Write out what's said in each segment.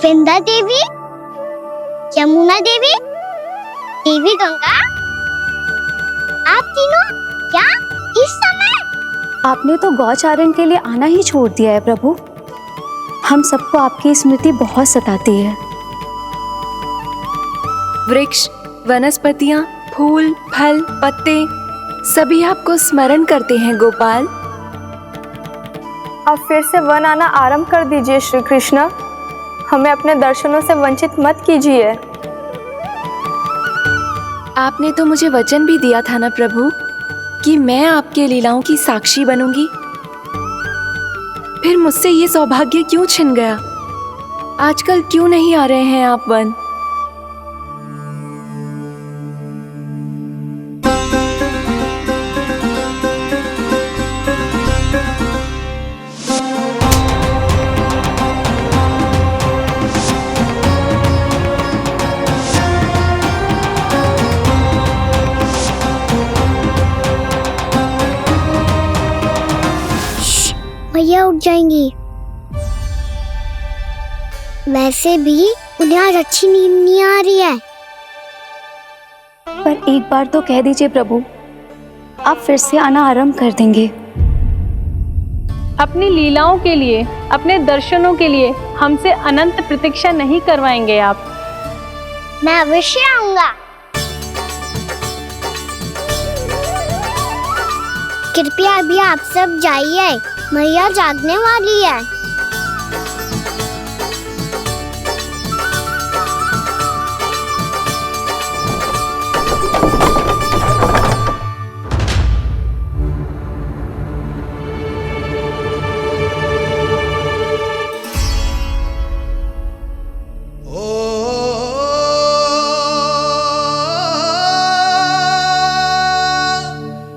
विंध्या देवी, यमुना देवी, देवी गंगा, आप तीनों क्या इस समय? आपने तो गौचारण के लिए आना ही छोड़ दिया है प्रभु। हम सबको आपकी स्मृति बहुत सताती है। वृक्ष, वनस्पतियां, फूल, फल, पत्ते सभी आपको स्मरण करते हैं गोपाल। अब फिर से वन आना आरंभ कर दीजिए श्री कृष्ण। हमें अपने दर्शनों से वंचित मत कीजिए। आपने तो मुझे वचन भी दिया था ना प्रभु कि मैं आपके लीलाओं की साक्षी बनूंगी। फिर मुझसे ये सौभाग्य क्यों छिन गया? आजकल क्यों नहीं आ रहे हैं आप वन? मैया उठ जाएंगी। वैसे भी उन्हें आज अच्छी नींद नहीं आ रही है। पर एक बार तो कह दीजिए प्रभु, आप फिर से आना आरंभ कर देंगे। अपनी लीलाओं के लिए, अपने दर्शनों के लिए हमसे अनंत प्रतीक्षा नहीं करवाएंगे आप। मैं अवश्य आऊंगा। कृपया अभी आप सब जाइए, मैया जागने वाली है।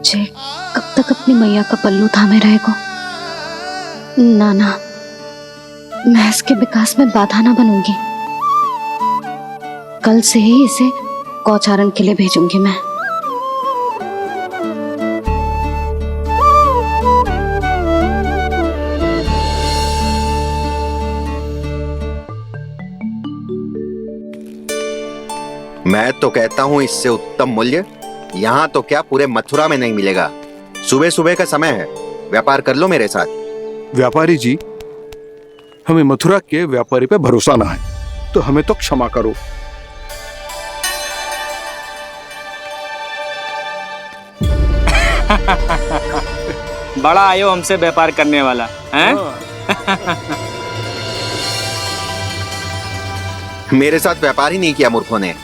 जय कब तक अपनी मैया का पल्लू थामे रहेगा? ना, मैं इसके विकास में बाधा ना बनूंगी। कल से ही इसे गौचारण के लिए भेजूंगी मैं। मैं तो कहता हूँ इससे उत्तम मूल्य यहाँ तो क्या पूरे मथुरा में नहीं मिलेगा। सुबह सुबह का समय है, व्यापार कर लो मेरे साथ। व्यापारी जी, हमें मथुरा के व्यापारी पे भरोसा ना है, तो हमें तो क्षमा करो। बड़ा आयो हमसे व्यापार करने वाला हैं? मेरे साथ व्यापार ही नहीं किया मूर्खों ने।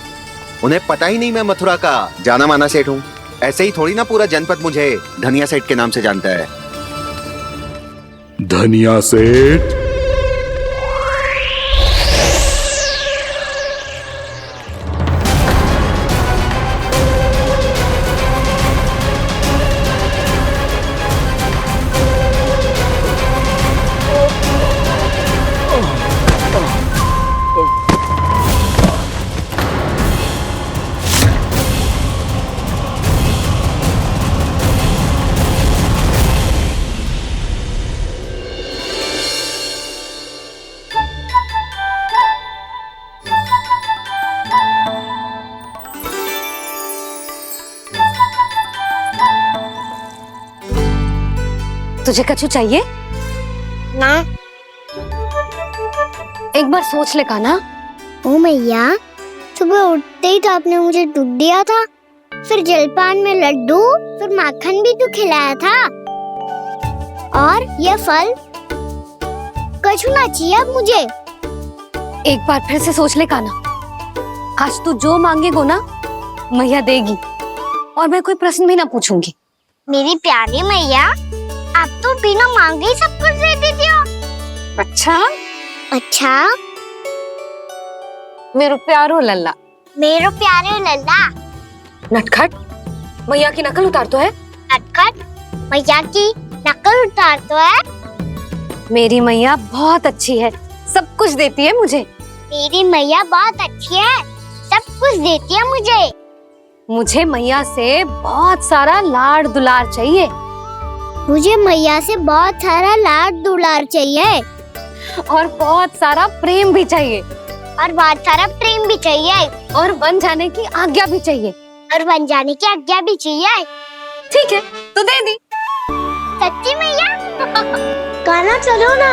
उन्हें पता ही नहीं मैं मथुरा का जाना माना सेठ हूँ। ऐसे ही थोड़ी ना पूरा जनपद मुझे धनिया सेठ के नाम से जानता है। धनिया सेठ? तुझे कछु चाहिए? ना। एक बार सोच ले कान्हा। ओ मैया, सुबह उठते ही तो आपने मुझे दूध दिया था, फिर जलपान में लड्डू, फिर माखन भी तो खिलाया था। और ये फल कछु ना चाहिए अब मुझे। एक बार फिर से सोच ले कान्हा। आज तू जो मांगेगो ना, मैया देगी, और मैं कोई प्रश्न भी ना पूछूंगी। मेरी प्यारी मैया, आप तो बिना मांगे ही सब कुछ दे देती हो। अच्छा मेरो प्यारो लल्ला। मेरो प्यारे लल्ला। नटखट, मैया की नकल उतार तो है। नटखट, मैया की नकल उतार तो है। मेरी मैया बहुत अच्छी है, सब कुछ देती है मुझे। मेरी मैया बहुत अच्छी है, सब कुछ देती है मुझे। मुझे मैया से बहुत सारा लाड़ दुलार चाहिए। मुझे मैया से बहुत सारा लाड दुलार चाहिए। और बहुत सारा प्रेम भी चाहिए, और बहुत सारा प्रेम भी चाहिए, और बन जाने की आज्ञा भी चाहिए। और बन जाने की आज्ञा भी चाहिए। ठीक है, तो दे दी। सच्ची मैया? गाना चलो ना।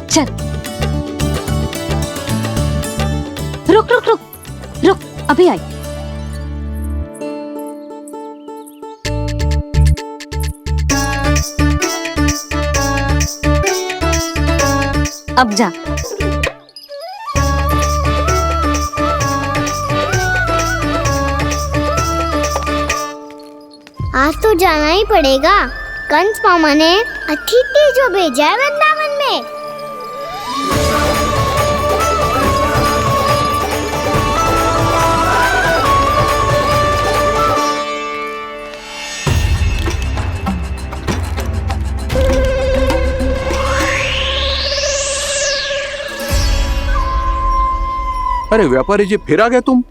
चल, रुक रुक रुक रुक, अभी आई। अब जा। आज तो जाना ही पड़ेगा। कंस मामा ने अतिथि जो भेजा है वृंदावन में। अरे व्यापारी जी, फिर आ गए तुम?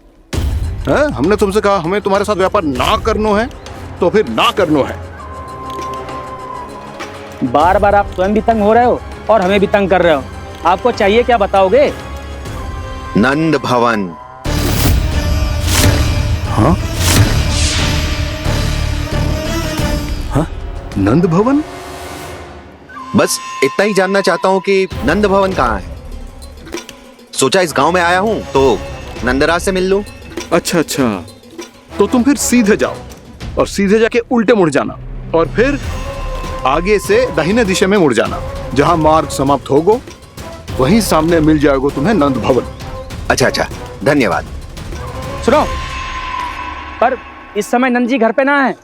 हैं? हमने तुमसे कहा हमें तुम्हारे साथ व्यापार ना करनो है, तो फिर ना करनो है। बार बार आप स्वयं भी तंग हो रहे हो और हमें भी तंग कर रहे हो। आपको चाहिए क्या बताओगे? नंद भवन। हाँ? हाँ? नंद भवन? बस इतना ही जानना चाहता हूँ कि नंद भवन कहाँ है। सोचा इस गांव में आया हूँ तो नंदराज से मिल लूं। अच्छा अच्छा, तो तुम फिर सीधे जाओ और सीधे जाके उल्टे मुड़ जाना, और फिर आगे से दाहिने दिशा में मुड़ जाना। जहां मार्ग समाप्त होगो वहीं सामने मिल जाएगा तुम्हें नंद भवन। अच्छा अच्छा, धन्यवाद। सुनो, पर इस समय नंद जी घर पे ना है।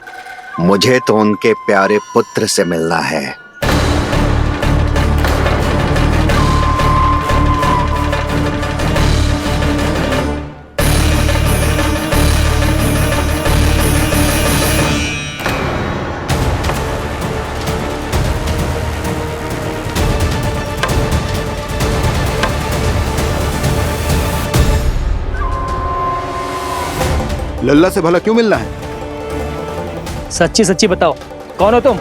मुझे तो उनके प्यारे पुत्र से मिलना है। लल्ला से भला क्यों मिलना है? सच्ची सच्ची बताओ, कौन हो तुम?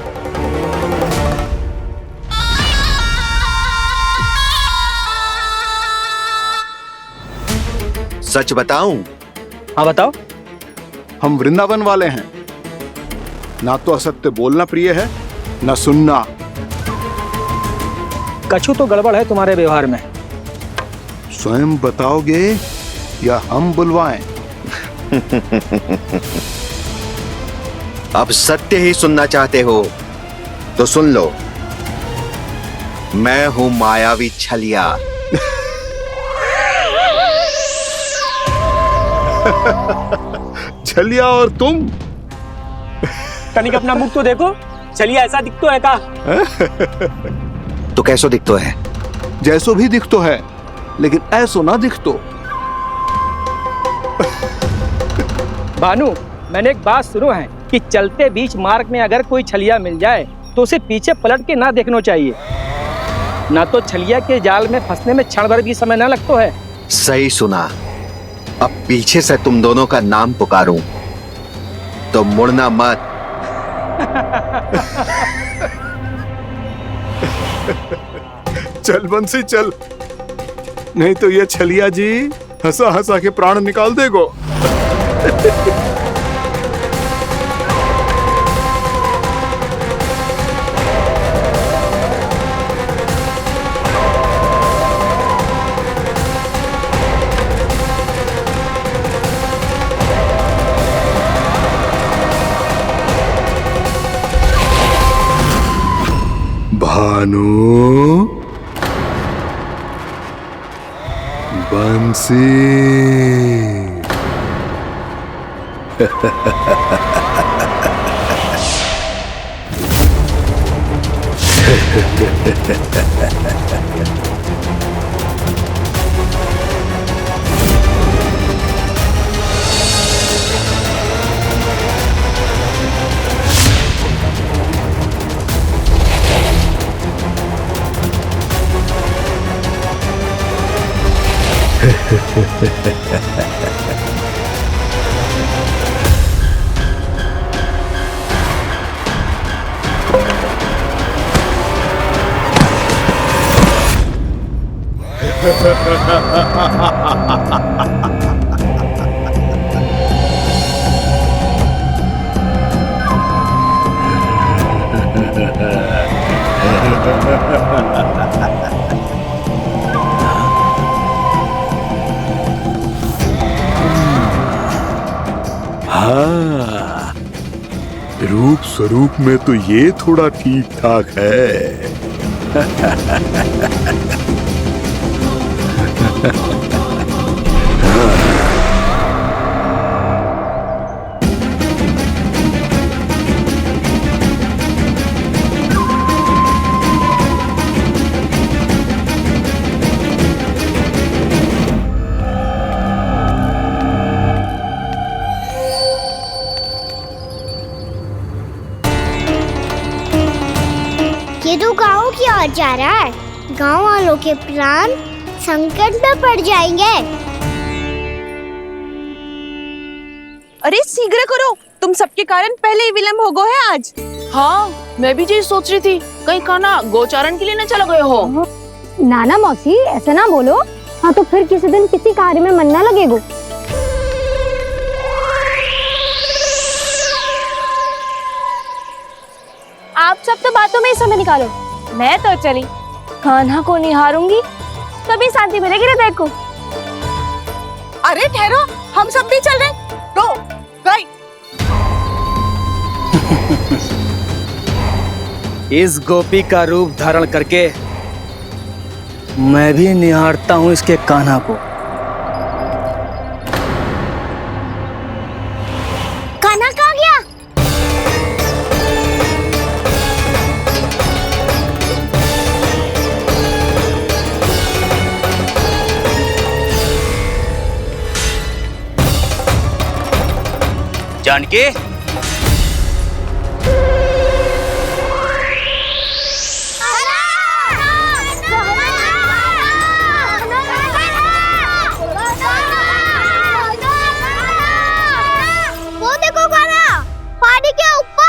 सच बताऊं? हाँ बताओ। हम वृंदावन वाले हैं। ना तो असत्य बोलना प्रिय है, ना सुनना। कछु तो गड़बड़ है तुम्हारे व्यवहार में। स्वयं बताओगे या हम बुलवाएं? अब सत्य ही सुनना चाहते हो तो सुन लो। मैं हूं मायावी छलिया। छलिया और तुम? कनिक अपना मुख तो देखो, चलिए ऐसा दिख तो है का? तो कैसो दिखतो है? जैसो भी दिख तो है, लेकिन ऐसो ना दिख तो। भानु, मैंने एक बात सुनो है कि चलते बीच मार्ग में अगर कोई छलिया मिल जाए तो उसे पीछे पलट के ना देखना चाहिए, ना तो छलिया के जाल में फंसने में क्षण भर भी समय ना लगता है। सही सुना। अब पीछे से तुम दोनों का नाम पुकारूं तो मुड़ना मत। चल बंसी चल, नहीं तो ये छलिया जी हंसा हंसा के प्राण निकाल देगो। भानु, बंसी। हाँ, रूप स्वरूप में तो ये थोड़ा ठीक ठाक है। ये तो गाँव की ओर जा रहा है। गाँव वालों के प्राण संकट में पड़ जाएंगे। अरे शीघ्र करो, तुम सबके कारण पहले ही विलंब हो गया है आज। हाँ, मैं भी यही सोच रही थी, कहीं खाना गोचारण के लिए न चला गए हो। नाना मौसी ऐसे ना बोलो। हाँ तो फिर किसी दिन किसी कार्य में मन ना लगेगा। आप सब तो बातों में ही समय निकालो। मैं तो चली, कान्हा को निहारूंगी, तभी शांति मिलेगी हृदय को। अरे ठहरो, हम सब भी चल रहे। तो गई। इस गोपी का रूप धारण करके मैं भी निहारता हूँ इसके कान्हा को। कान्हा कहाँ गया? जानकी, वो देखो कान्हा, पहाड़ी के ऊपर।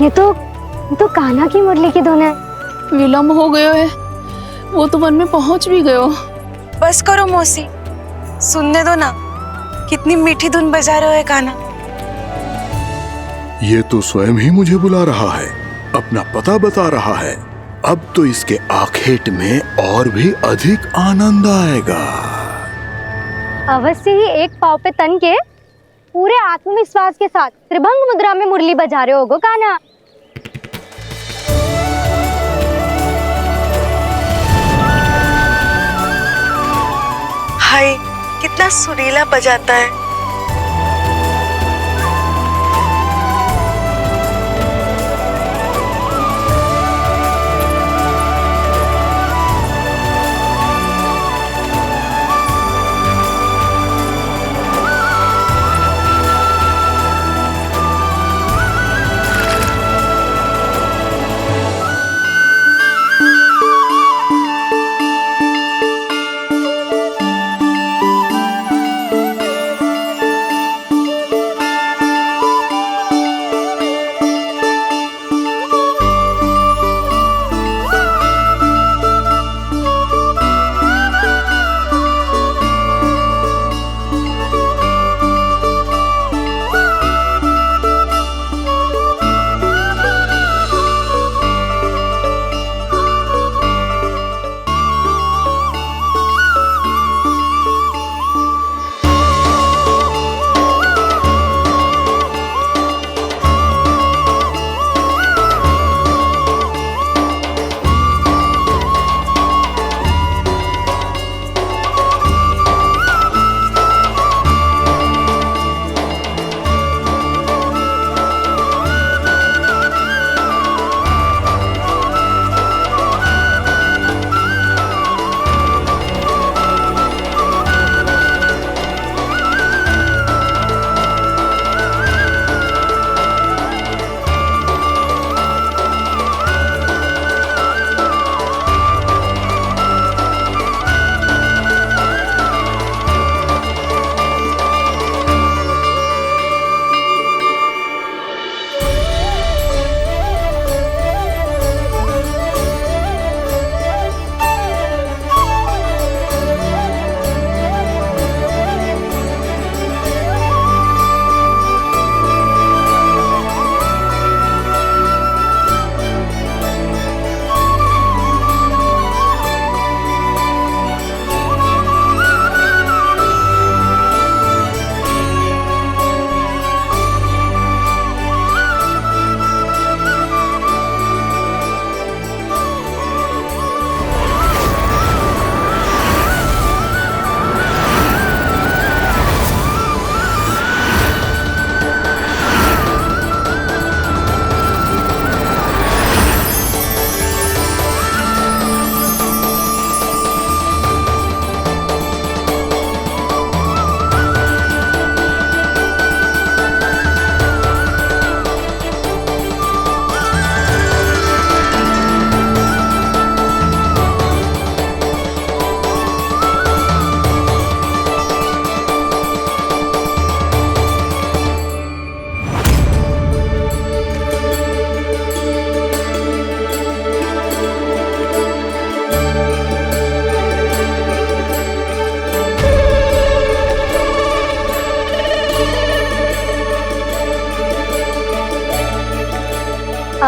ये तो कान्हा की मुरली की धुन है। विलम्ब हो गयो है, वो तो वन में पहुंच भी गयो। बस करो मौसी, सुनने दो ना, कितनी मीठी धुन बजा रहे हो कान्हा। ये तो स्वयं ही मुझे बुला रहा है, अपना पता बता रहा है। अब तो इसके आखेट में और भी अधिक आनंद आएगा। अवश्य ही एक पाव पे तन के पूरे आत्मविश्वास के साथ त्रिभंग मुद्रा में मुरली बजा रहे होगो कान्हा। हाय, कितना सुरीला बजाता है।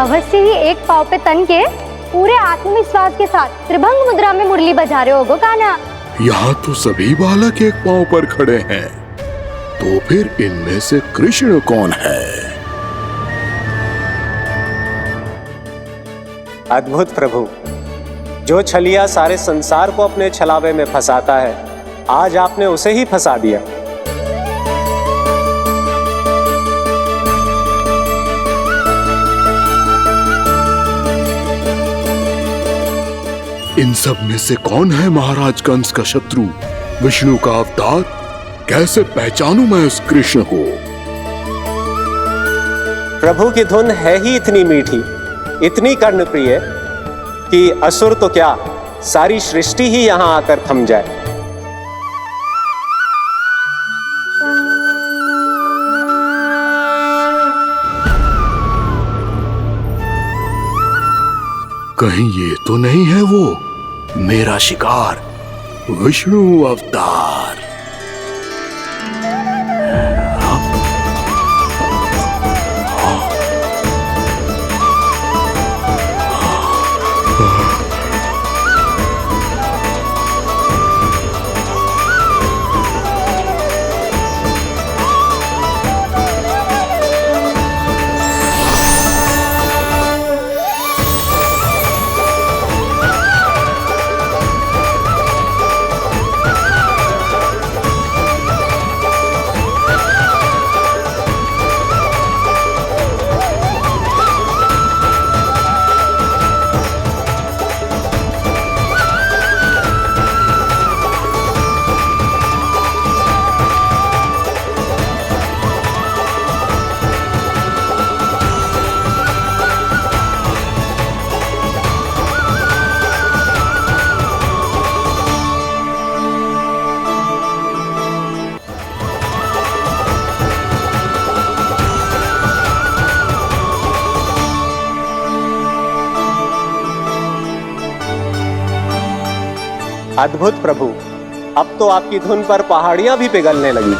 अवश्य ही एक पाँव पे तन के पूरे आत्मविश्वास के साथ त्रिभंग मुद्रा में मुरली बजा रहे होगो कान्हा। यहाँ तो सभी बालक एक पांव पर खड़े हैं, तो फिर इनमें से कृष्ण कौन है? अद्भुत प्रभु, जो छलिया सारे संसार को अपने छलावे में फंसाता है, आज आपने उसे ही फंसा दिया। इन सब में से कौन है महाराज कंस का शत्रु, विष्णु का अवतार? कैसे पहचानूं मैं उस कृष्ण को? प्रभु की धुन है ही इतनी मीठी, इतनी कर्णप्रिय कि असुर तो क्या, सारी सृष्टि ही यहां आकर थम जाए। कहीं ये तो नहीं है वो मेरा शिकार, विष्णु अवतार? अद्भुत प्रभु, अब तो आपकी धुन पर पहाड़ियां भी पिघलने लगी।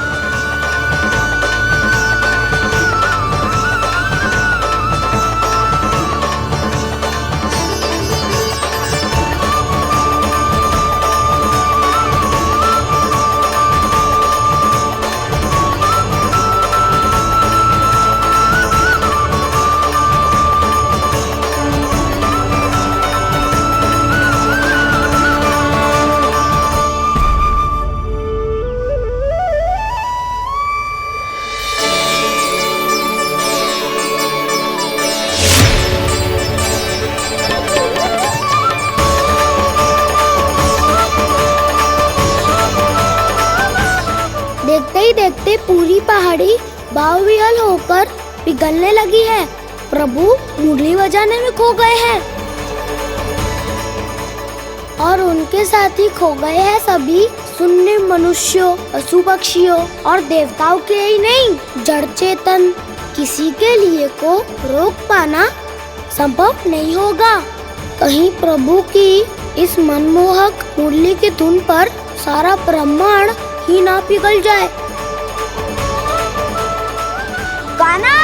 देखते ही देखते पूरी पहाड़ी बाहुविहल होकर पिघलने लगी है। प्रभु मुरली बजाने में खो गए हैं और उनके साथ ही खो गए हैं सभी सुनने मनुष्यों, पशु पक्षियों और देवताओं के ही नहीं, जड़ चेतन किसी के लिए को रोक पाना संभव नहीं होगा। कहीं प्रभु की इस मनमोहक मुरली की धुन पर सारा ब्रह्मांड ही ना पिघल जाए। गाना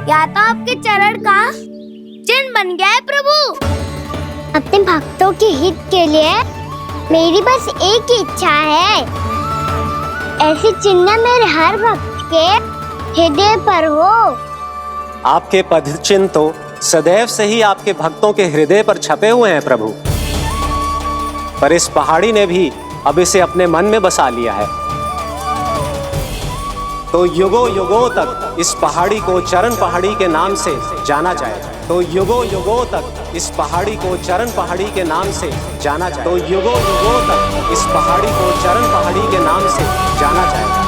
या तो आपके चरण का चिन्ह बन गया है प्रभु। अपने भक्तों के हित के लिए मेरी बस एक ही इच्छा है, ऐसी चिन्ह मेरे हर भक्त के हृदय पर हो। आपके पद चिन्ह तो सदैव से ही आपके भक्तों के हृदय पर छपे हुए हैं प्रभु, पर इस पहाड़ी ने भी अब इसे अपने मन में बसा लिया है। तो युगों युगों तक इस पहाड़ी को चरण पहाड़ी के नाम से जाना जाए, तो युगों युगों तक इस पहाड़ी को चरण पहाड़ी के नाम से जाना जाए, तो युगों युगों तक इस पहाड़ी को चरण पहाड़ी के नाम से जाना जाएगा।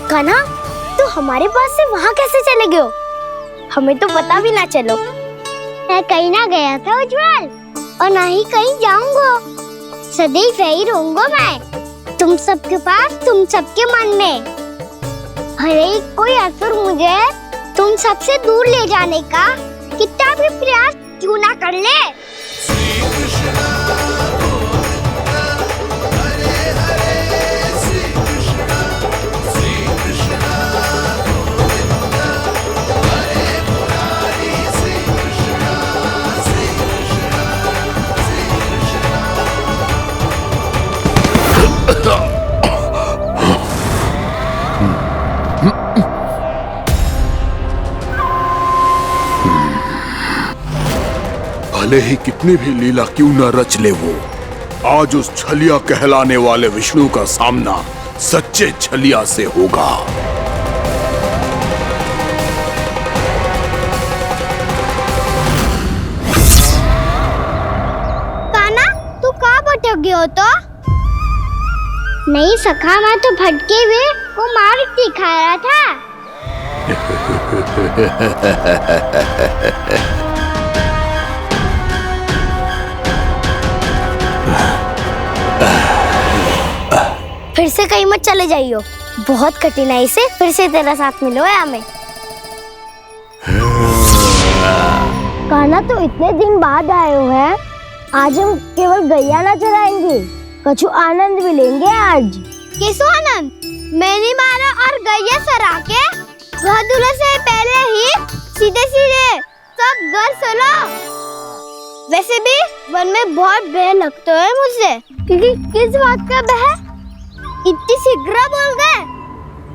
कान्हा, तू हमारे पास से वहाँ कैसे चले गए हो? हमें तो पता भी ना चलो। मैं कहीं ना गया था उज्जवल, और ना ही कहीं जाऊंगा। सदैव यही रहूंगा मैं, तुम सबके पास, तुम सबके मन में। भले ही कोई असुर मुझे तुम सबसे दूर ले जाने का कितना भी प्रयास क्यों ना कर ले। भले ही कितनी भी लीला क्यों न रच ले वो, आज उस छलिया कहलाने वाले विष्णु का सामना सच्चे छलिया से होगा। कान्हा, तू कहाँ भटक गया हो तो? नहीं सखा, मैं तो भटके हुए वो मार्ग दिखा रहा था। फिर से कहीं मत चले जाइयो, बहुत कठिनाई से फिर से तेरा साथ मिलो है हमें। कान्हा, तो इतने दिन बाद आए हो हैं, आज हम केवल गैया ना चराएंगे, कछु आनंद भी लेंगे आज। किसो आनंद? मैंने मारा और गैया चरा के घर दूल्हे से पहले ही सीधे सीधे सब घर चलो। वैसे भी वन में बहुत भय लगता है मुझसे, क्योंकि किस बात का भय? इतनी शीघ्र बोल गए।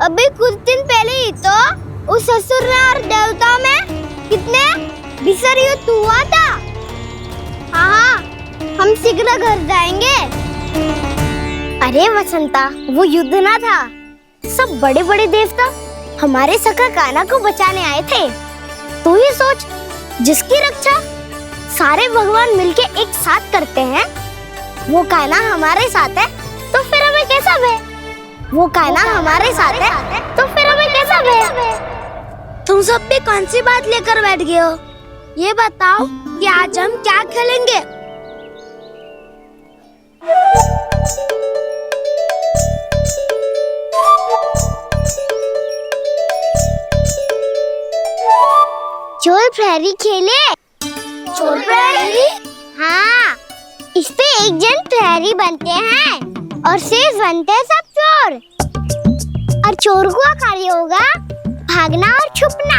अभी कुछ दिन पहले ही तो उस असुर और देवताओं में कितने भीषण युद्ध हुआ था। हाँ, हम शीघ्र घर जाएंगे। अरे वसंता, वो युद्ध ना था, सब बड़े बड़े देवता हमारे सखा कान्हा को बचाने आए थे। तू ही सोच, जिसकी रक्षा सारे भगवान मिलके एक साथ करते हैं, वो कान्हा हमारे साथ है, तो फिर हमें कैसा भय? वो कान्हा हमारे साथ है, तो फिर हमें कैसा भय? तुम सब भी कौन सी बात लेकर बैठ गए हो? ये बताओ कि आज हम क्या खेलेंगे? चोर प्रहरी खेले? चोर प्रहरी? हाँ, इस पे एक जन प्रहरी बनते हैं और शेष बनते हैं सब चोर। और चोर का कार्य होगा भागना और छुपना,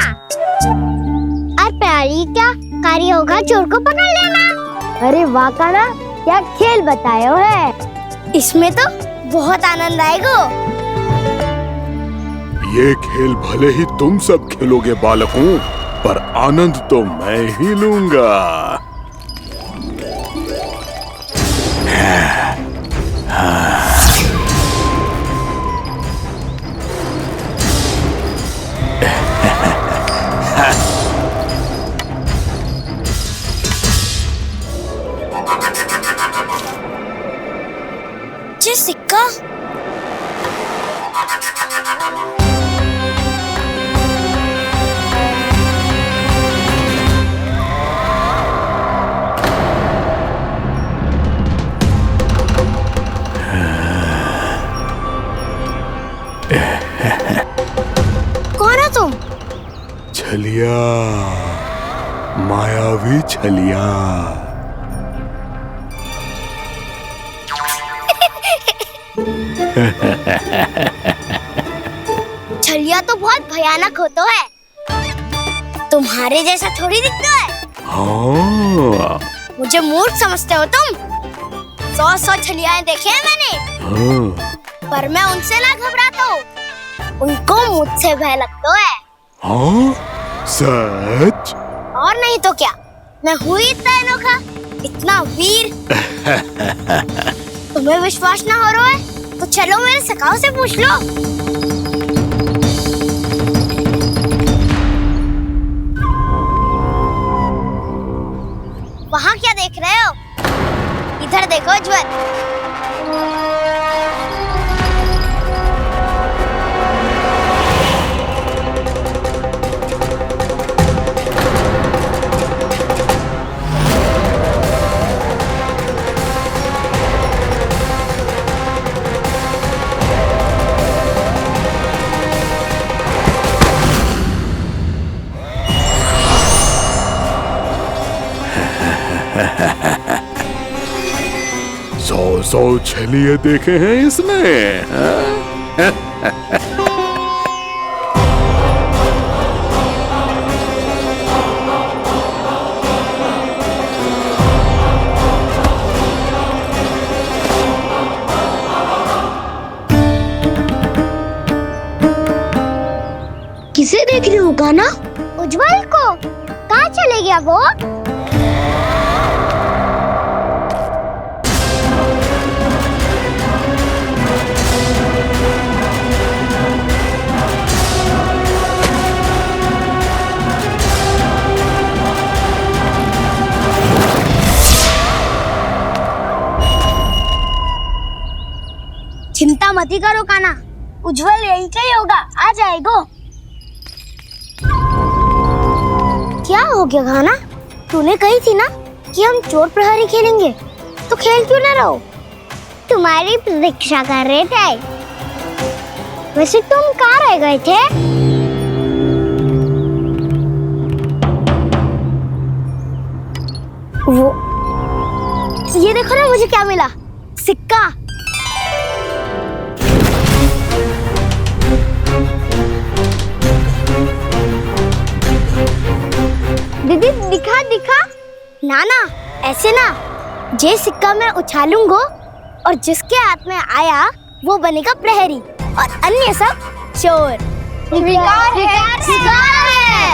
और प्रहरी का कार्य होगा चोर को पकड़ लेना। अरे वाह कान्हा, क्या खेल बताए हो है। इसमें तो बहुत आनंद आएगा। ये खेल भले ही तुम सब खेलोगे बालकों, पर आनंद तो मैं ही लूंगा। सिक्का कौन हो तुम? छलिया, मायावी छलिया। छलिया तो बहुत भयानक होता है, तुम्हारे जैसा थोड़ी दिखता है। हाँ। मुझे मूर्ख समझते हो तुम? 100 छलियाएं देखे हैं मैंने। हाँ। पर मैं उनसे ना घबराता हूँ, उनको मुझसे भय लगता है। हाँ? सच? और नहीं तो क्या, मैं हूँ इतना अनोखा इतना वीर। तुम्हें विश्वास ना हो रहा है तो चलो मेरे सखाओं से पूछ लो। वहाँ क्या देख रहे हो? इधर देखो उज्जवल। सौ छलिए देखे हैं इसने। किसे देख रही हो कान्हा? उज्जवल को। कहाँ चले गया वो? चिंता मत करो कान्हा, उज्जवल यही का ही होगा, आ जाएगा। क्या हो गया कान्हा? तूने कही थी ना कि हम चोर प्रहरी खेलेंगे, तो खेल क्यों ना रहो? तुम्हारी प्रतीक्षा कर रहे थे। वैसे तुम कहाँ रह गए थे? वो ये देखो ना, मुझे क्या मिला? सिक्का। दीदी दिखा दिखा। ना ना, ऐसे ना। जे सिक्का मैं उछालूंगा और जिसके हाथ में आया वो बनेगा प्रहरी और अन्य सब चोर। शिकार है।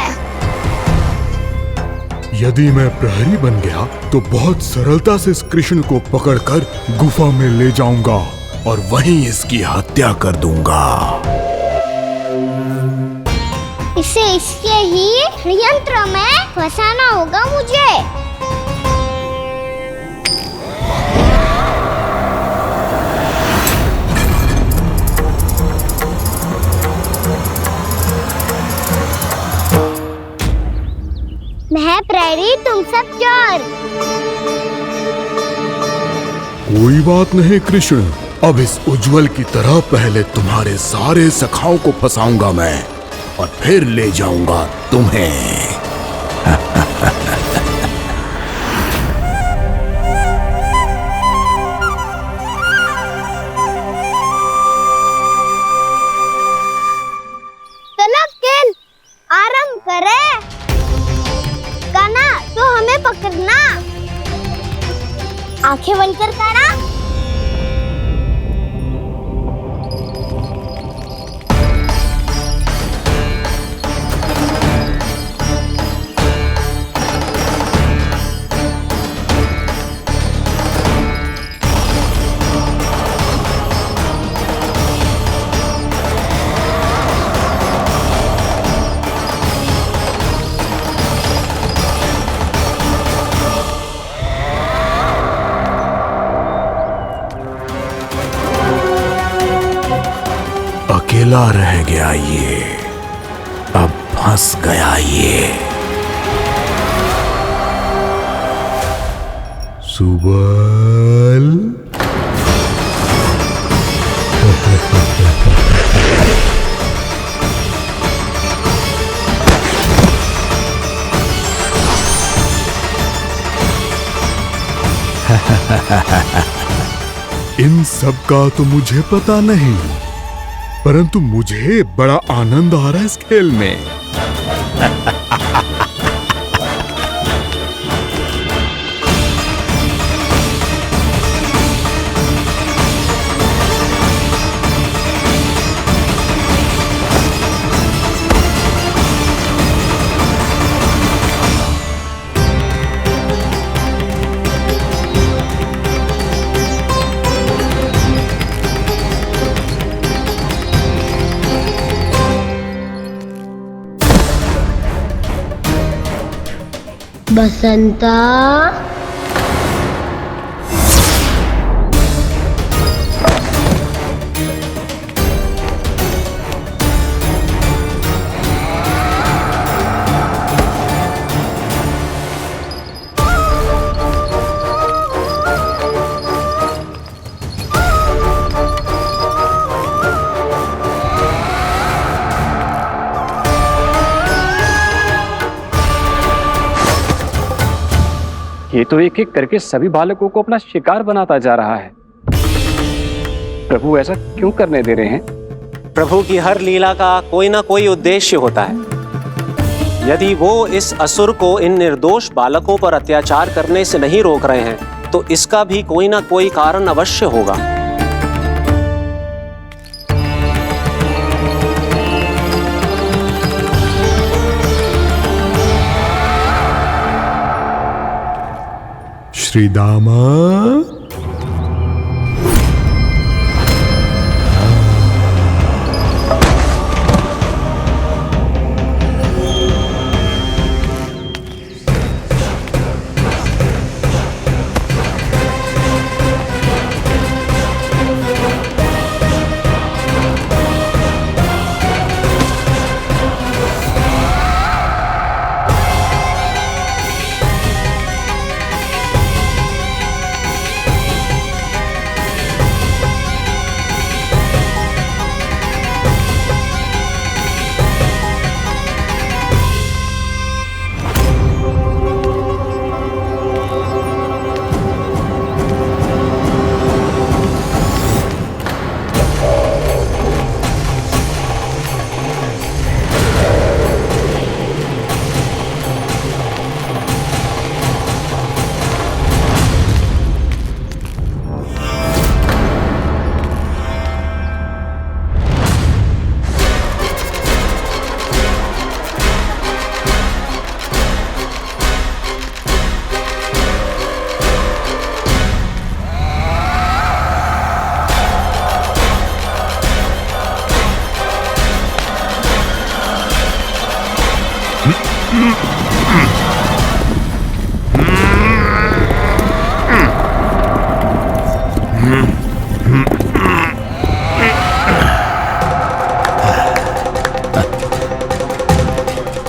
यदि मैं प्रहरी बन गया तो बहुत सरलता से इस कृष्ण को पकड़कर गुफा में ले जाऊंगा और वहीं इसकी हत्या कर दूंगा। इसे इसके ही यंत्र में फंसाना होगा मुझे। मैं प्रहरी, तुम सब चोर। कोई बात नहीं कृष्ण, अब इस उज्जवल की तरह पहले तुम्हारे सारे सखाओं को फंसाऊंगा मैं और फिर ले जाऊंगा तुम्हें। चलो खेल आरंभ करें। कान्हा तो हमें पकड़ना। आंखें बंद कर कान्हा। अकेला रह गया ये, अब फंस गया ये। सुबल। इन सब का तो मुझे पता नहीं, परंतु मुझे बड़ा आनंद आ रहा है इस खेल में। बसंता, ये तो एक एक करके सभी बालकों को अपना शिकार बनाता जा रहा है। प्रभु ऐसा क्यों करने दे रहे हैं? प्रभु की हर लीला का कोई ना कोई उद्देश्य होता है। यदि वो इस असुर को इन निर्दोष बालकों पर अत्याचार करने से नहीं रोक रहे हैं तो इसका भी कोई ना कोई कारण अवश्य होगा। श्री दामा,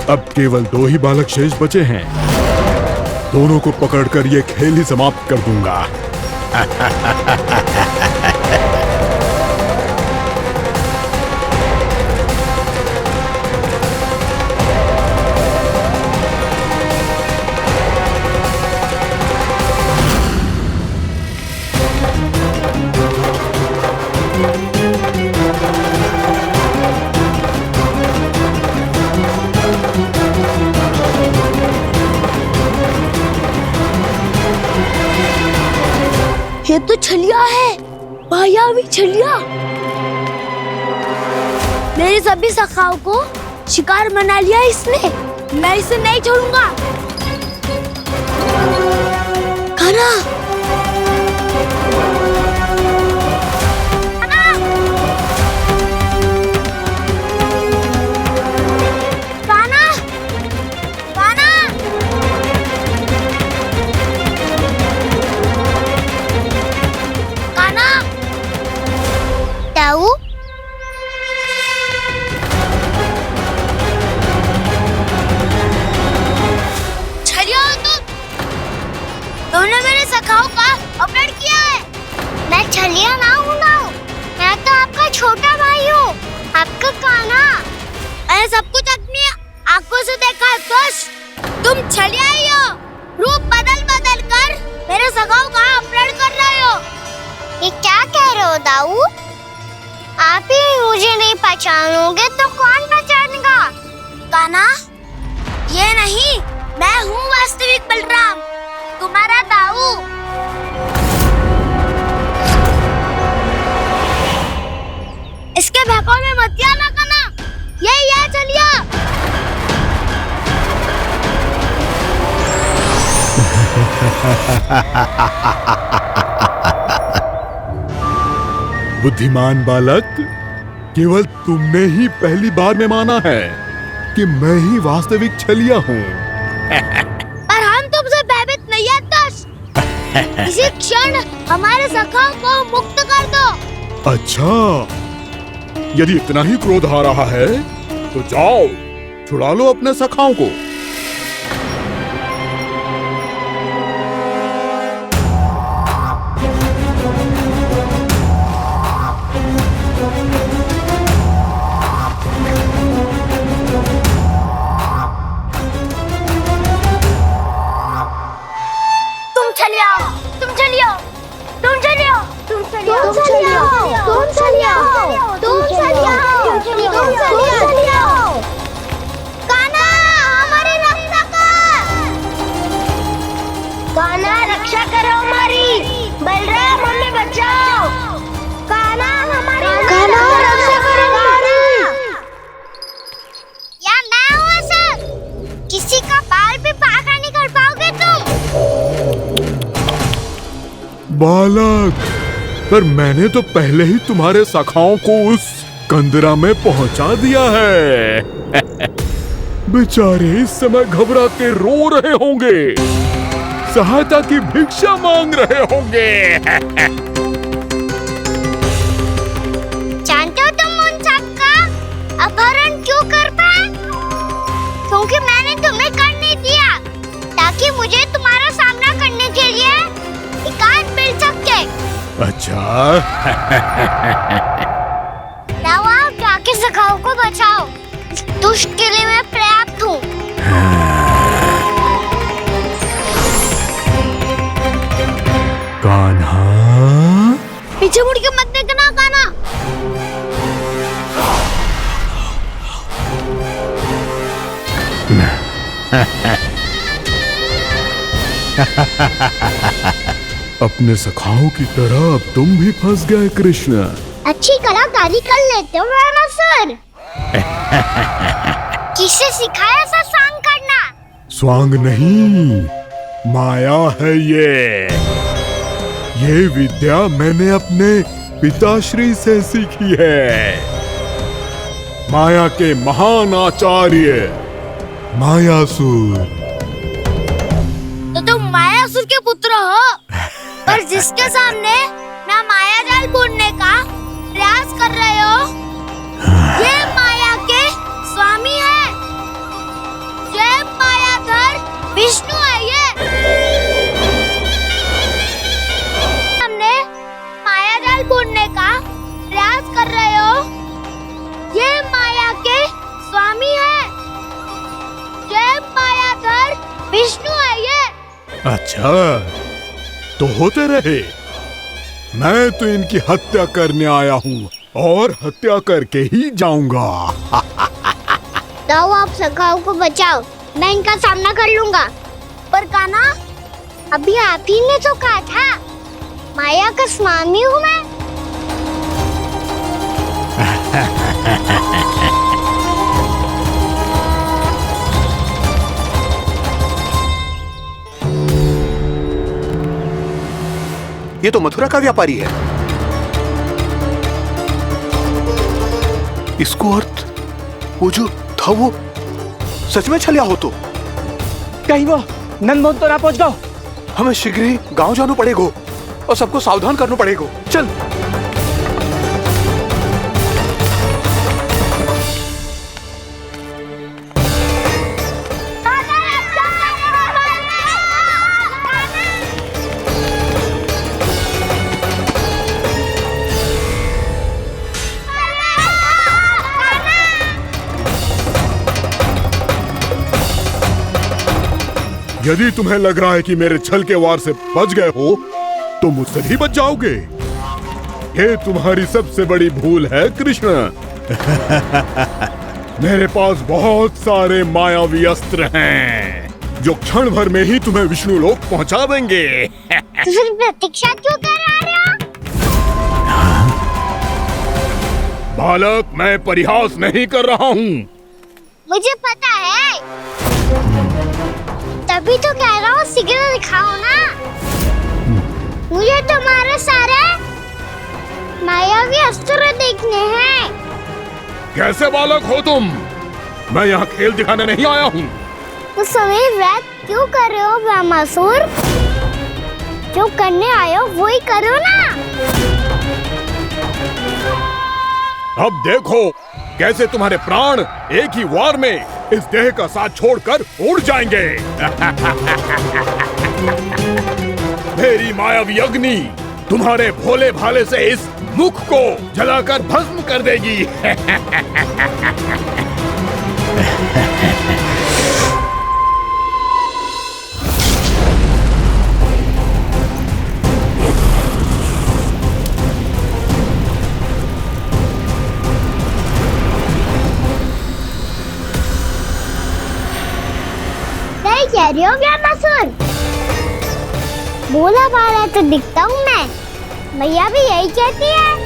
अब केवल 2 ही बालक शेष बचे हैं। दोनों को पकड़कर ये खेल ही समाप्त कर दूंगा। ये तो छलिया है, मायावी छलिया। मेरे सभी सखाओं को शिकार बना लिया इसने। मैं इसे नहीं छोड़ूंगा। कान्हा, कान्हा, कान्हा। ताऊ, छलिया हो तुमने मेरे सखाओं का अपहरण किया है। मैं छलिया ना हूँ मैं तो आपका छोटा भाई हूँ, आपका कान्हा। मैंने सब कुछ अपनी आंखों से देखा है। तुम छलिया ही हो। रूप बदल बदल कर मेरे सखाओं का अपहरण कर रहे हो। ये क्या कह रहे हो दाऊ? आप ही मुझे नहीं पहचानोगे तो कौन पहचानेगा? कान्हा, ये नहीं, मैं हूँ वास्तविक बलराम, तुम्हारा दाऊ। इसके बहकावे में मत आना कान्हा, यही है चलिया। बुद्धिमान बालक, केवल तुमने ही पहली बार में माना है कि मैं ही वास्तविक छलिया हूँ। पर हम इसी क्षण हमारे सखाओं को मुक्त कर दो। अच्छा, यदि इतना ही क्रोध आ रहा है तो जाओ, छुड़ा लो अपने सखाओं को। किसी का बाल भी पाका नहीं कर पाओगे तुम। बालक, पर मैंने तो पहले ही तुम्हारे सखाओं को उस कंदरा में पहुंचा दिया है। बेचारे इस समय घबरा के रो रहे होंगे, सहायता की भिक्षा मांग रहे होंगे। जानते हो तुम उन सबका अपहरण क्यों कर पाए? क्योंकि मैंने तुम्हें कर नहीं दिया, ताकि मुझे तुम्हारा सामना करने के लिए एकांत मिल सके। अच्छा। जाओ, जाके सखाओं को बचाओ। इस दुष्ट के लिए मैं पर्याप्त हूँ। कान्हा, पीछे मुड़ के मत देखना कान्हा। अपने सखाओं की तरह अब तुम भी फंस गए कृष्ण। अच्छी कलाकारी कर लेते हो सर। किसे सिखाया ऐसा स्वांग करना? स्वांग नहीं, माया है ये विद्या मैंने अपने पिताश्री से सीखी है। माया के महान आचार्य मायासुर। तो तुम मायासुर के पुत्र हो, पर जिसके सामने ना माया जाल बुनने का प्रयास कर रहे हो, ये माया के स्वामी है। ये मायाधर विष्णु है। ये सामने माया जाल बुनने का प्रयास कर रहे हो, ये माया के स्वामी है। ये मायाधर विष्णु है। ये अच्छा, तो होते रहे। मैं तो इनकी हत्या करने आया हूँ और हत्या करके ही जाऊंगा। जाओ, आप सखाओं को बचाओ, मैं इनका सामना कर लूंगा। पर कान्हा, अभी आप ही ने तो कहा था माया का स्वामी हूँ मैं। ये तो मथुरा का व्यापारी है। इसको अर्थ वो जो था वो सच में छलिया हो तो कहीं वो नंदमोहन तो ना पहुंच गो। हमें शीघ्र ही गांव जाना पड़ेगा और सबको सावधान करना पड़ेगा। चल। यदि तुम्हें लग रहा है कि मेरे छल के वार से बच गए हो, तो मुझसे भी बच जाओगे। ये तुम्हारी सबसे बड़ी भूल है कृष्ण। मेरे पास बहुत सारे मायावी अस्त्र हैं, जो क्षण भर में ही तुम्हें विष्णु लोक पहुंचा देंगे। तो फिर प्रतीक्षा क्यों कर रहे हो? बालक, मैं परिहास नहीं कर रहा हूँ। मुझे पता है, तभी तो कह रहा हूँ शीघ्र दिखाओ ना। मुझे तुम्हारे सारे मायावी अस्त्र देखने हैं। कैसे बालक हो तुम? मैं यहाँ खेल दिखाने नहीं आया हूँ। उस समय व्यर्थ क्यों कर रहे हो ब्रह्मासुर? जो करने आए हो वही करो ना। अब देखो कैसे तुम्हारे प्राण एक ही वार में इस देह का साथ छोड़कर उड़ जाएंगे। मेरी मायावी अग्नि तुम्हारे भोले भाले से इस मुख को जलाकर भस्म कर देगी। सही कह रही हो व्यामासुर। भोला भाला तो दिखता हूँ मैं, मैया भी यही कहती है।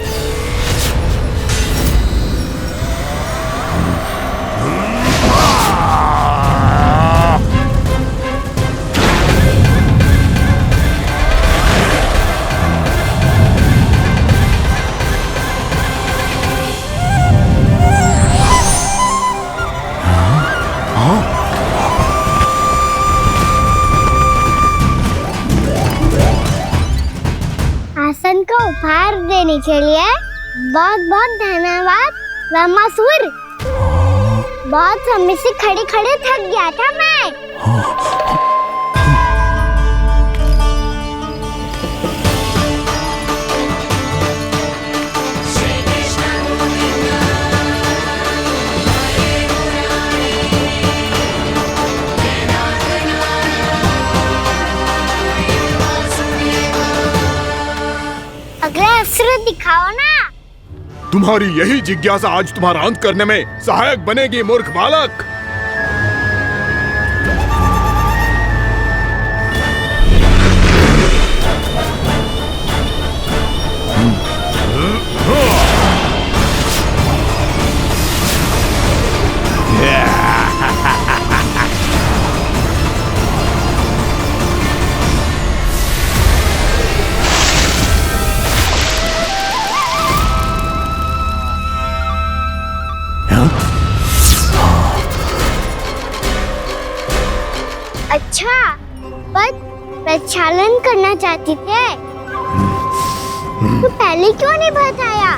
आसन को उपहार देने के लिए बहुत बहुत धन्यवाद व्यामासुर। बहुत समय से खड़े खड़े थक गया था मैं। अगला अस्त्र दिखाओ ना। तुम्हारी यही जिज्ञासा आज तुम्हारा अंत करने में सहायक बनेगी मूर्ख बालक। अच्छा, पर प्रक्षालन करना चाहती थे तो पहले क्यों नहीं बताया?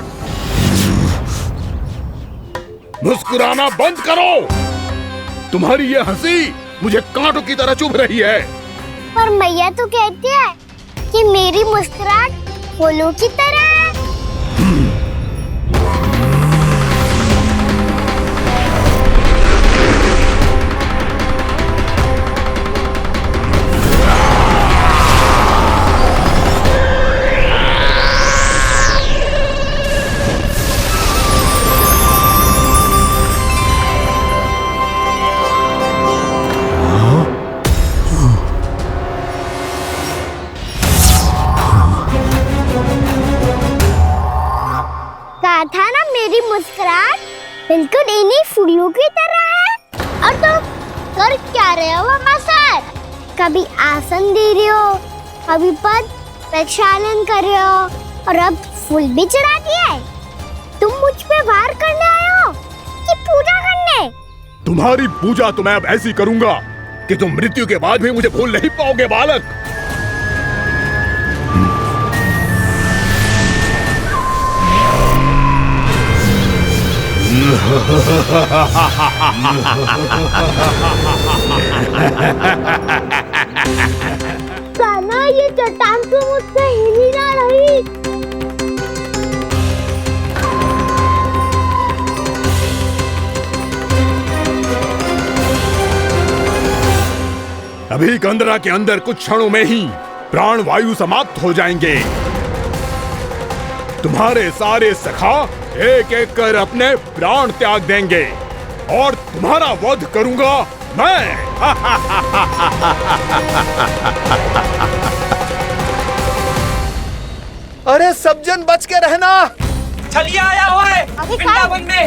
मुस्कुराना बंद करो। तुम्हारी ये हंसी मुझे कांटों की तरह चुभ रही है। पर मैया तो कहती है कि मेरी मुस्कुराहट फूलों की तरह है। था ना मेरी मुस्कुराहट बिल्कुल इन्हीं फूलों की तरह है। और तुम कर क्या रहे हो व्यामासुर? कभी आसन दे रहे हो, कभी पद प्रक्षालन कर रहे हो और अब फूल भी चढ़ा दिए। तुम मुझ पे वार करने आए हो कि पूजा करने? तुम्हारी पूजा तो मैं अब ऐसी करूंगा कि तुम मृत्यु के बाद भी मुझे भूल नहीं पाओगे बालक। साना, ये चट्टान तो मुझसे हिल ही ना रही। अभी कंदरा के अंदर कुछ क्षणों में ही प्राण वायु समाप्त हो जाएंगे। तुम्हारे सारे सखा एक एक कर अपने प्राण त्याग देंगे और तुम्हारा वध करूंगा मैं। अरे सब जन बच के रहना। छलिया आया हुआ है वृंदावन में।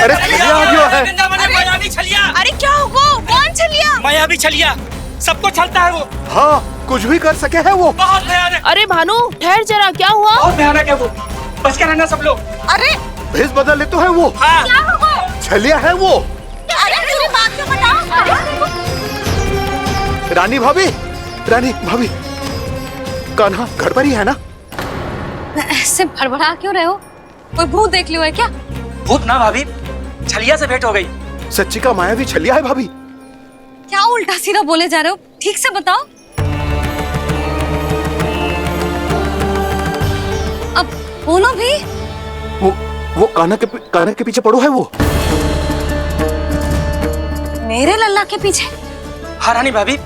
अरे छलिया आ गया है। वृंदावन में मायावी छलिया। अरे क्या हुआ? कौन छलिया? मायावी छलिया, सबको छलता है वो। हाँ, कुछ भी कर सके है वो। बहुत भयानक। अरे भानु ठहर जरा, क्या हुआ? बहुत भयानक है वो, बच के रहना सब लोग। अरे भेष बदल ले तो है वो। हाँ। क्या हुआ? छलिया है वो। अरे मेरी बात तो बताओ। रानी भाभी, रानी भाभी, कान्हा घर पर ही है ना? ऐसे भड़बड़ा क्यों रहे हो? कोई भूत देख लियो है क्या? भूत ना भाभी, छलिया से भेंट हो गई। सच्ची का मायावी छलिया है भाभी। क्या उल्टा सीधा बोले जा रहे हो? ठीक से बताओ। अब बोलो भी। वो कान्हा के पीछे पड़ो है वो। मेरे लल्ला के पीछे? हाँ रानी भाभी,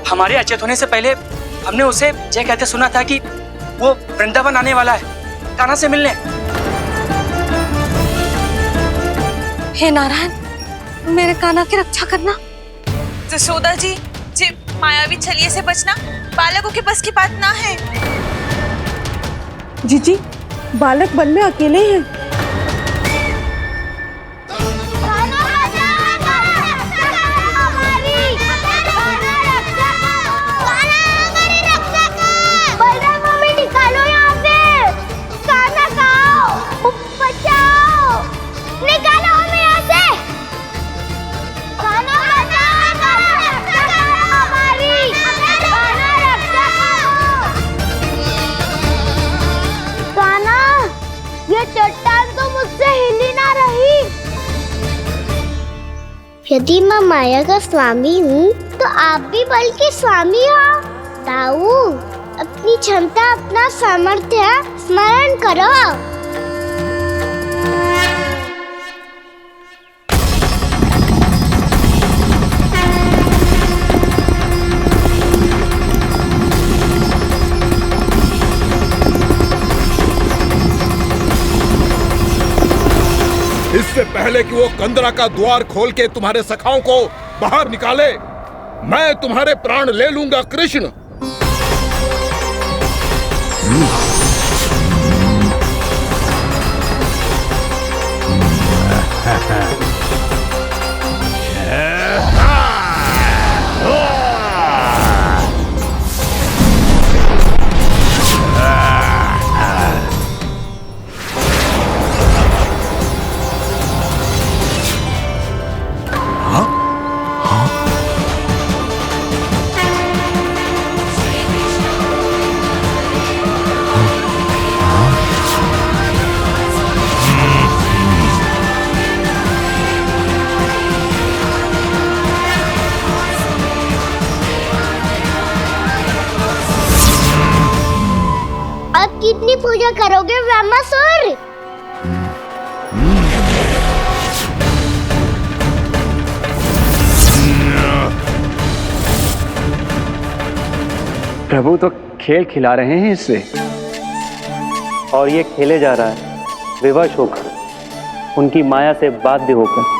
हमारे अचेत होने से पहले हमने उसे ये कहते सुना था कि वो वृंदावन आने वाला है कान्हा से मिलने। हे नारायण, मेरे कान्हा की रक्षा करना। जशोदा जी, मायावी छलिए से बचना बालकों के बस की बात ना है। जीजी, बालक वन में अकेले हैं। चट्टान तो मुझसे हिली ना रही। यदि मैं माया का स्वामी हूँ तो आप भी बल के स्वामी हो। ताऊ, अपनी क्षमता, अपना सामर्थ्य स्मरण करो। इससे पहले कि वो कंदरा का द्वार खोल के तुम्हारे सखाओं को बाहर निकाले, मैं तुम्हारे प्राण ले लूंगा कृष्ण। कितनी पूजा करोगे ब्रह्मासुर? प्रभु तो खेल खिला रहे हैं इससे, और ये खेले जा रहा है विवश होकर, उनकी माया से बाध्य होकर।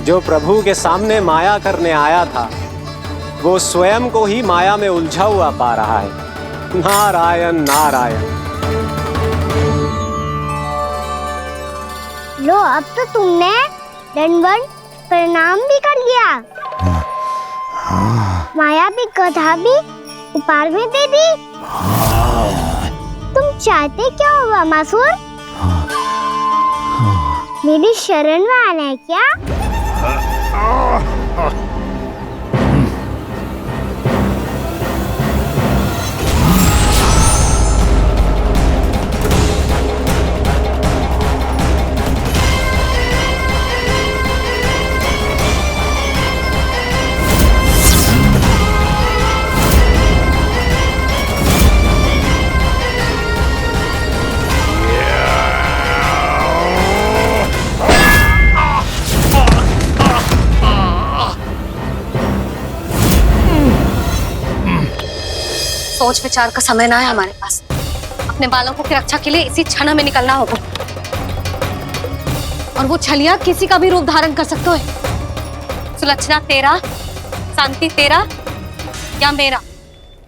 जो प्रभु के सामने माया करने आया था, वो स्वयं को ही माया में उलझा हुआ पा रहा है। नारायण नारायण। लो, अब तो तुमने दंडवत प्रणाम भी कर लिया, माया भी कथा भी उपहार में दे दी। तुम चाहते क्या हो ब्रह्मासुर? मेरी शरण में आना है क्या? सोच विचार का समय ना है हमारे पास। अपने बालकों की रक्षा के लिए इसी क्षण में निकलना होगा। और वो छलिया किसी का भी रूप धारण कर सकते है। सुलक्षणा तेरा, शांति तेरा या मेरा,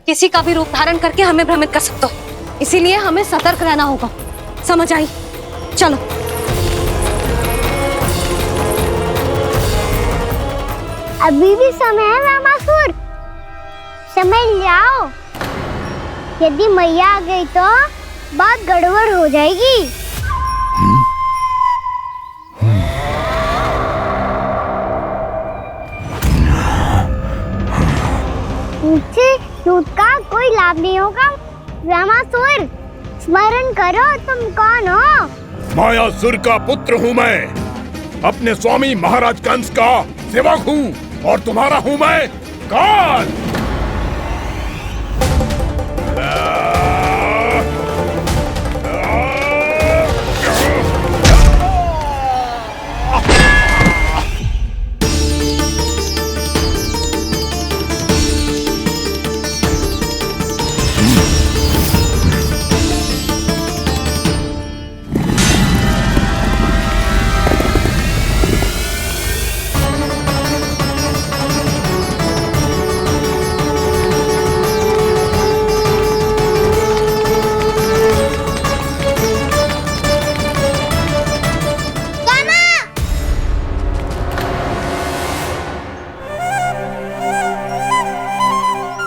किसी का भी रूप धारण करके हमें भ्रमित कर सकते हो। इसीलिए हमें सतर्क रहना होगा। समझ आई? चलो। अभी भी समय है रामासुर, समय लाओ। यदि मैया आ गई तो बात गड़बड़ हो जाएगी। मुझसे झूठ का कोई लाभ नहीं होगा। रामासुर, स्मरण करो तुम कौन हो। मायासुर का पुत्र हूँ मैं, अपने स्वामी महाराज कंस का सेवक हूँ, और तुम्हारा हूँ मैं काल।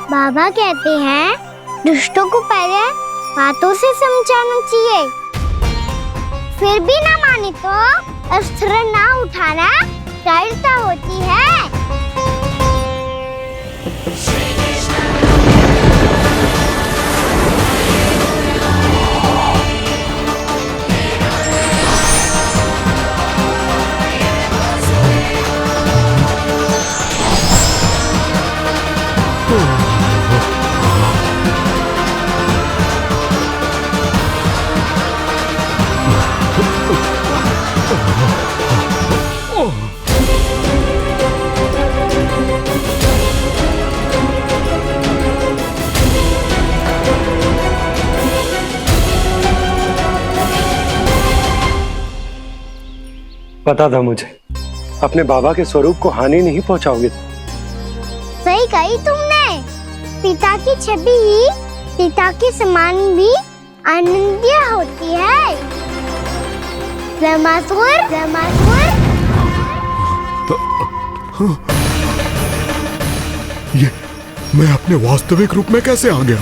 बाबा कहते हैं दुष्टों को पहले बातों से समझाना चाहिए, फिर भी ना माने तो अस्त्र ना उठाना दृढ़ता होती है। पता था मुझे, अपने बाबा के स्वरूप को हानि नहीं पहुंचाओगे। सही कही तुमने। पिता की छवि ही पिता के समान भी अनन्य होती है। रामासुर, रामासुर। ये मैं अपने वास्तविक रूप में कैसे आ गया?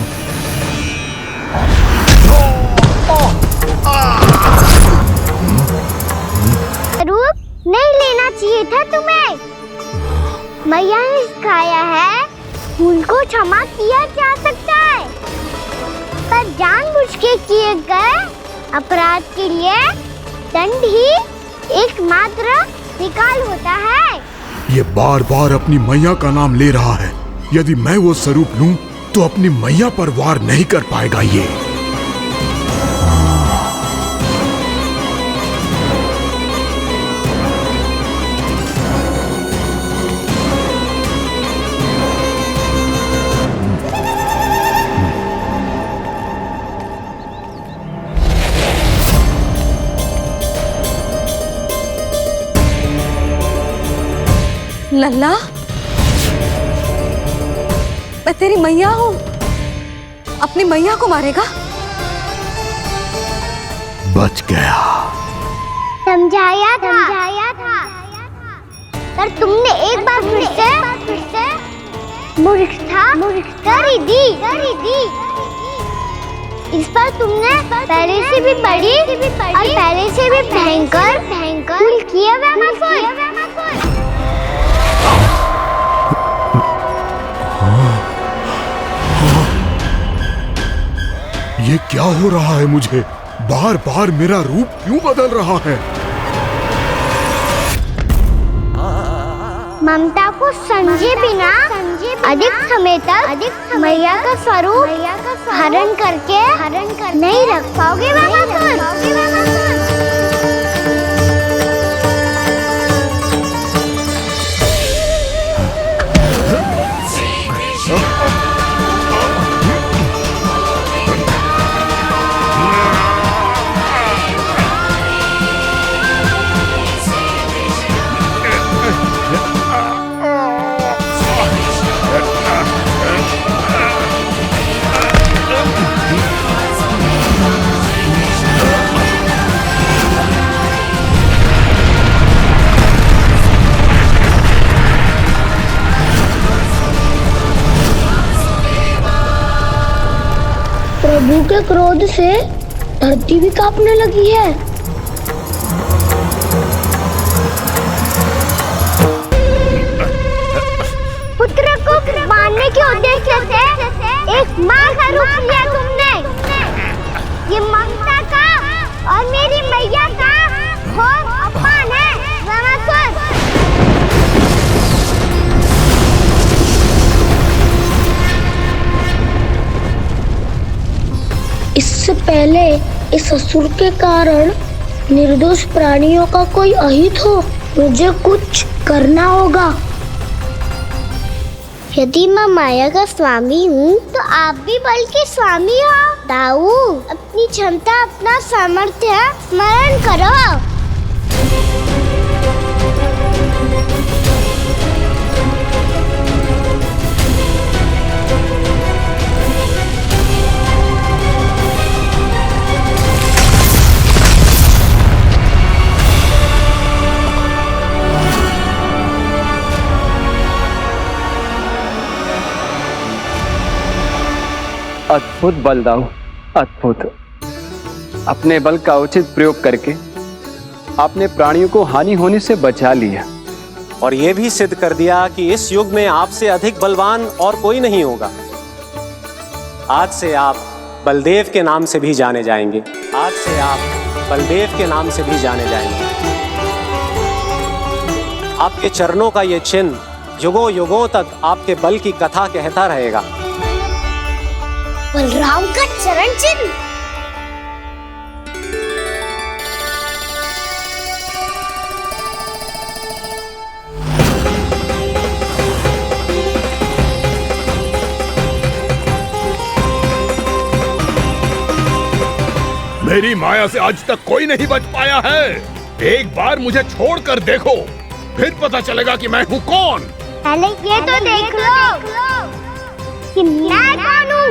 रूप नहीं लेना चाहिए था तुम्हें। मैया ने सिखाया है भूल को क्षमा किया जा सकता है, पर जानबूझ के किए गए अपराध के लिए दंड ही एकमात्र निकाल होता है। ये बार बार अपनी मैया का नाम ले रहा है। यदि मैं वो स्वरूप लूं तो अपनी मैया पर वार नहीं कर पाएगा ये। लल्ला, मैं तेरी मैया हूँ, अपनी मैया को मारेगा? बच गया। समझाया था, पर तुमने एक बार फिर से मूर्खता कर ही दी। इस पर तुमने पहले से भी बड़ी और पहले से भी भयंकर भूल किया रामासुर। ये क्या हो रहा है मुझे? बार बार मेरा रूप क्यों बदल रहा है? ममता को समझे बिना अधिक समय तक मैया का स्वरूप हरण करके नहीं रख पाओगे रामासुर। क्रोध से धरती भी कांपने लगी है। पुत्र को मारने के उद्देश्य से एक माँ का रूप लिया तुमने। ये ममता का और मेरी मैया का घोर अपमान है रावणासुर। इससे पहले इस असुर के कारण निर्दोष प्राणियों का कोई अहित हो, मुझे कुछ करना होगा। यदि मैं माया का स्वामी हूँ तो आप भी बल के स्वामी हो। दाऊ, अपनी क्षमता, अपना सामर्थ्य स्मरण करो। अद्भुत बल दाऊ, अद्भुत। अपने बल का उचित प्रयोग करके आपने प्राणियों को हानि होने से बचा लिया और यह भी सिद्ध कर दिया कि इस युग में आपसे अधिक बलवान और कोई नहीं होगा। आज से आप बलदेव के नाम से भी जाने जाएंगे। आज से आप बलदेव के नाम से भी जाने जाएंगे। आपके चरणों का ये चिन्ह युगों युगों तक आपके बल की कथा कहता रहेगा। बलराम का चरण चिन्ह। मेरी माया से आज तक कोई नहीं बच पाया है। एक बार मुझे छोड़कर देखो, फिर पता चलेगा कि मैं हूँ कौन। पहले ये तो देख लो कि मैं कौन हूँ।